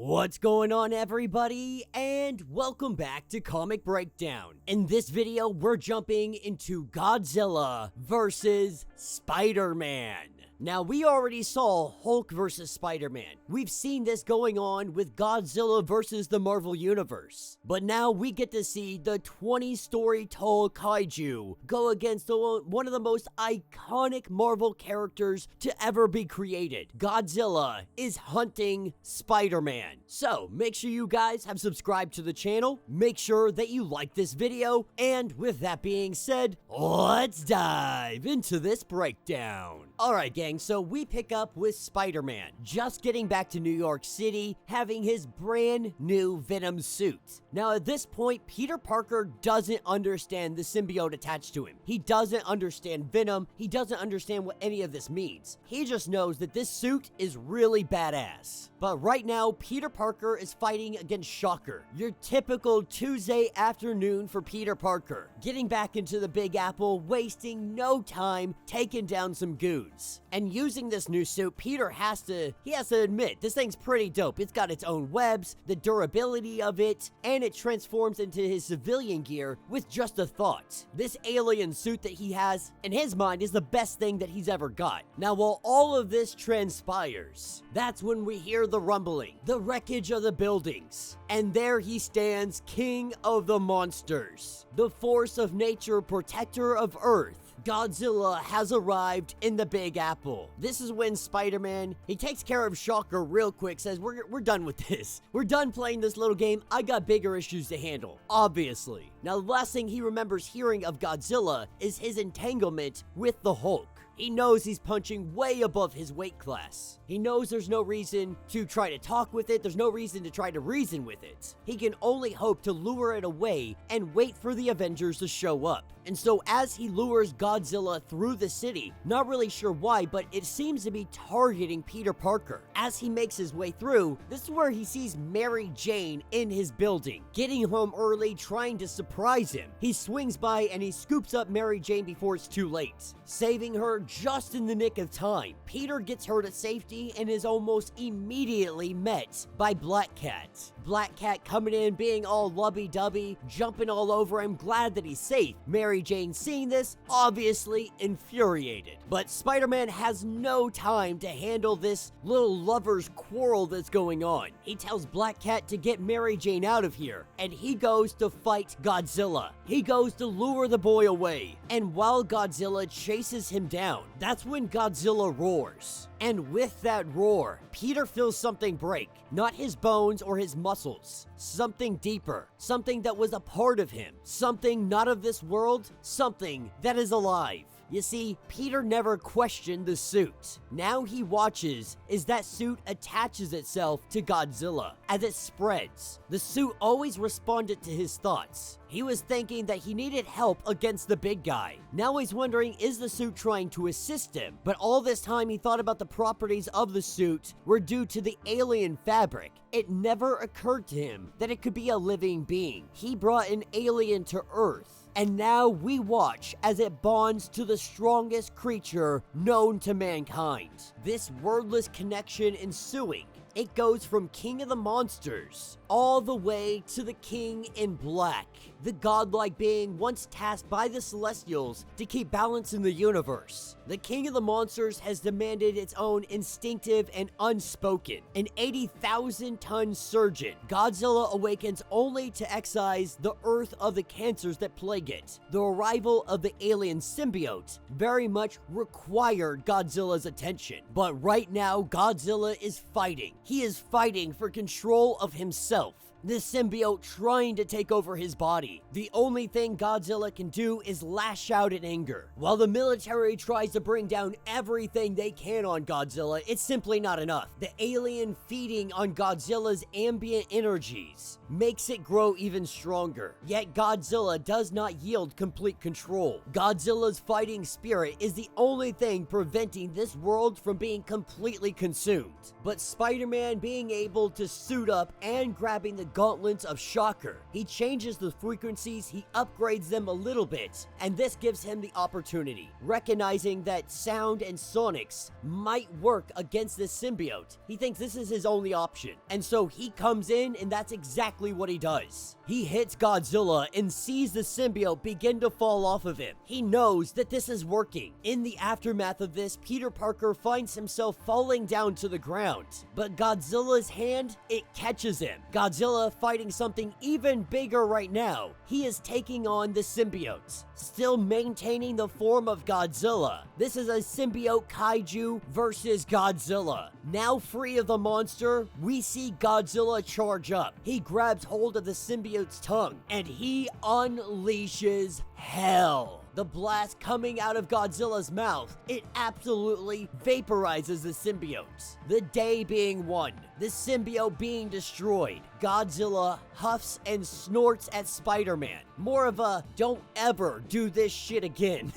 What's going on, everybody, and welcome back to Comic Breakdown. In this video, we're jumping into Godzilla vs. Spider-Man. Now, we already saw Hulk vs. Spider-Man. We've seen this going on with Godzilla vs. the Marvel Universe. But now we get to see the 20-story tall kaiju go against one of the most iconic Marvel characters to ever be created. Godzilla is hunting Spider-Man. So, make sure you guys have subscribed to the channel, make sure that you like this video, and with that being said, let's dive into this breakdown. Alright, gang. So we pick up with Spider-Man, just getting back to New York City, having his brand new Venom suit. Now at this point, Peter Parker doesn't understand the symbiote attached to him. He doesn't understand Venom. He doesn't understand what any of this means. He just knows that this suit is really badass. But right now, Peter Parker is fighting against Shocker, your typical Tuesday afternoon for Peter Parker. Getting back into the Big Apple, wasting no time, taking down some goons. And using this new suit, Peter has to admit, this thing's pretty dope. It's got its own webs, the durability of it, and it transforms into his civilian gear with just a thought. This alien suit that he has, in his mind, is the best thing that he's ever got. Now, while all of this transpires, that's when we hear the rumbling, the wreckage of the buildings. And there he stands, king of the monsters, the force of nature, protector of Earth. Godzilla has arrived in the Big Apple. This is when Spider-Man, he takes care of Shocker real quick, says, we're done with this. We're done playing this little game. I got bigger issues to handle, obviously. Now, the last thing he remembers hearing of Godzilla is his entanglement with the Hulk. He knows he's punching way above his weight class. He knows there's no reason to try to talk with it. There's no reason to try to reason with it. He can only hope to lure it away and wait for the Avengers to show up. And so as he lures Godzilla through the city, not really sure why, but it seems to be targeting Peter Parker. As he makes his way through, this is where he sees Mary Jane in his building, getting home early, trying to surprise him. He swings by and he scoops up Mary Jane before it's too late, saving her just in the nick of time. Peter gets her to safety and is almost immediately met by Black Cat. Black Cat coming in, being all lovey-dovey, jumping all over him, glad that he's safe. Mary Jane, seeing this, obviously infuriated. But Spider-Man has no time to handle this little lover's quarrel that's going on. He tells Black Cat to get Mary Jane out of here, and he goes to fight Godzilla. He goes to lure the boy away, and while Godzilla chases him down, that's when Godzilla roars. And with that roar, Peter feels something break. Not his bones or his muscles. Something deeper. Something that was a part of him. Something not of this world. Something that is alive. You see, Peter never questioned the suit. Now he watches as that suit attaches itself to Godzilla. As it spreads, the suit always responded to his thoughts. He was thinking that he needed help against the big guy. Now he's wondering, is the suit trying to assist him? But all this time he thought about the properties of the suit were due to the alien fabric. It never occurred to him that it could be a living being. He brought an alien to Earth. And now we watch as it bonds to the strongest creature known to mankind. This wordless connection ensuing. It goes from King of the Monsters all the way to the King in Black, the godlike being once tasked by the Celestials to keep balance in the universe. The King of the Monsters has demanded its own instinctive and unspoken. An 80,000-ton surgeon, Godzilla awakens only to excise the Earth of the cancers that plague it. The arrival of the alien symbiote very much required Godzilla's attention. But right now, Godzilla is fighting. He is fighting for control of himself. The symbiote trying to take over his body. The only thing Godzilla can do is lash out in anger. While the military tries to bring down everything they can on Godzilla, it's simply not enough. The alien feeding on Godzilla's ambient energies makes it grow even stronger. Yet Godzilla does not yield complete control. Godzilla's fighting spirit is the only thing preventing this world from being completely consumed. But Spider-Man being able to suit up and grabbing the gauntlets of Shocker. He changes the frequencies, he upgrades them a little bit, and this gives him the opportunity. Recognizing that sound and sonics might work against this symbiote, he thinks this is his only option. And so he comes in, and that's exactly what he does. He hits Godzilla and sees the symbiote begin to fall off of him. He knows that this is working. In the aftermath of this, Peter Parker finds himself falling down to the ground, but Godzilla's hand, it catches him. Godzilla fighting something even bigger right now. He is taking on the symbiote, still maintaining the form of Godzilla. This is a symbiote kaiju versus Godzilla. Now free of the monster, we see Godzilla charge up. He grabs hold of the symbiote's tongue, and he unleashes hell. The blast coming out of Godzilla's mouth, it absolutely vaporizes the symbiote. The day being won, the symbiote being destroyed, Godzilla huffs and snorts at Spider-Man. More of a, don't ever do this shit again.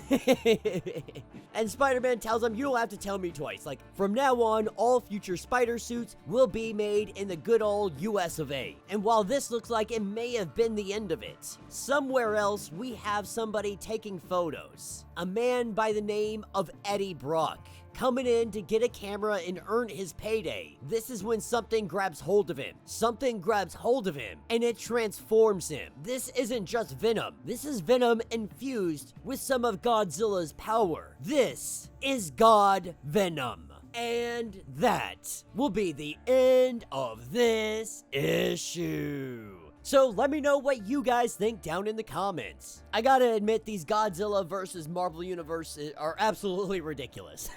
And Spider-Man tells him, you don't have to tell me twice. Like, from now on, all future spider suits will be made in the good old US of A. And while this looks like it may have been the end of it, somewhere else we have somebody taking photos. A man by the name of Eddie Brock, coming in to get a camera and earn his payday. This is when something grabs hold of him. Something grabs hold of him, and it transforms him. This isn't just Venom. This is Venom infused with some of Godzilla's power. This is God Venom. And that will be the end of this issue. So let me know what you guys think down in the comments. I gotta admit, these Godzilla versus Marvel Universe are absolutely ridiculous.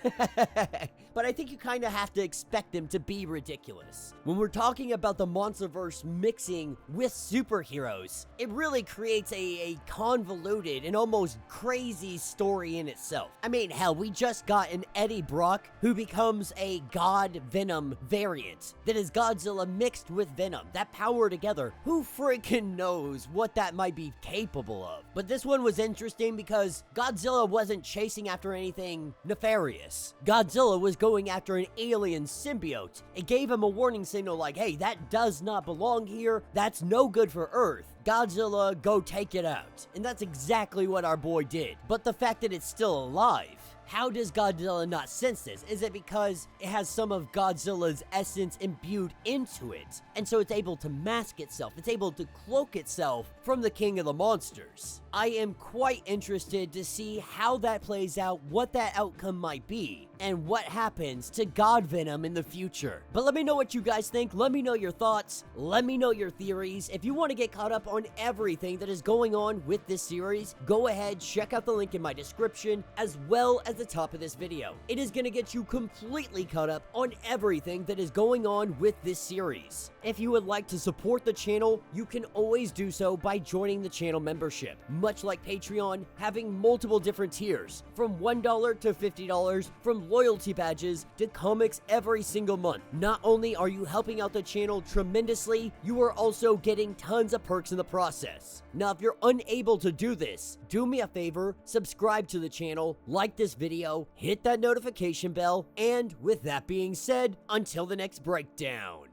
But I think you kind of have to expect them to be ridiculous. When we're talking about the Monsterverse mixing with superheroes, it really creates a convoluted and almost crazy story in itself. I mean, hell, we just got an Eddie Brock who becomes a God Venom variant. That is Godzilla mixed with Venom. That power together, who freaking knows what that might be capable of. But this one was interesting because Godzilla wasn't chasing after anything nefarious. Godzilla was going after an alien symbiote. It gave him a warning signal like, hey, that does not belong here. That's no good for Earth. Godzilla, go take it out. And that's exactly what our boy did. But the fact that it's still alive, how does Godzilla not sense this? Is it because it has some of Godzilla's essence imbued into it, and so it's able to mask itself, it's able to cloak itself from the king of the monsters? I am quite interested to see how that plays out, what that outcome might be, and what happens to God Venom in the future. But let me know what you guys think. Let me know your thoughts. Let me know your theories. If you want to get caught up on everything that is going on with this series, go ahead, check out the link in my description, as well as the top of this video. It is going to get you completely caught up on everything that is going on with this series. If you would like to support the channel, you can always do so by joining the channel membership. Much like Patreon, having multiple different tiers, from $1 to $50, from loyalty badges to comics every single month. Not only are you helping out the channel tremendously, you are also getting tons of perks in the process. Now, if you're unable to do this, do me a favor, subscribe to the channel, like this video, hit that notification bell, and with that being said, until the next breakdown.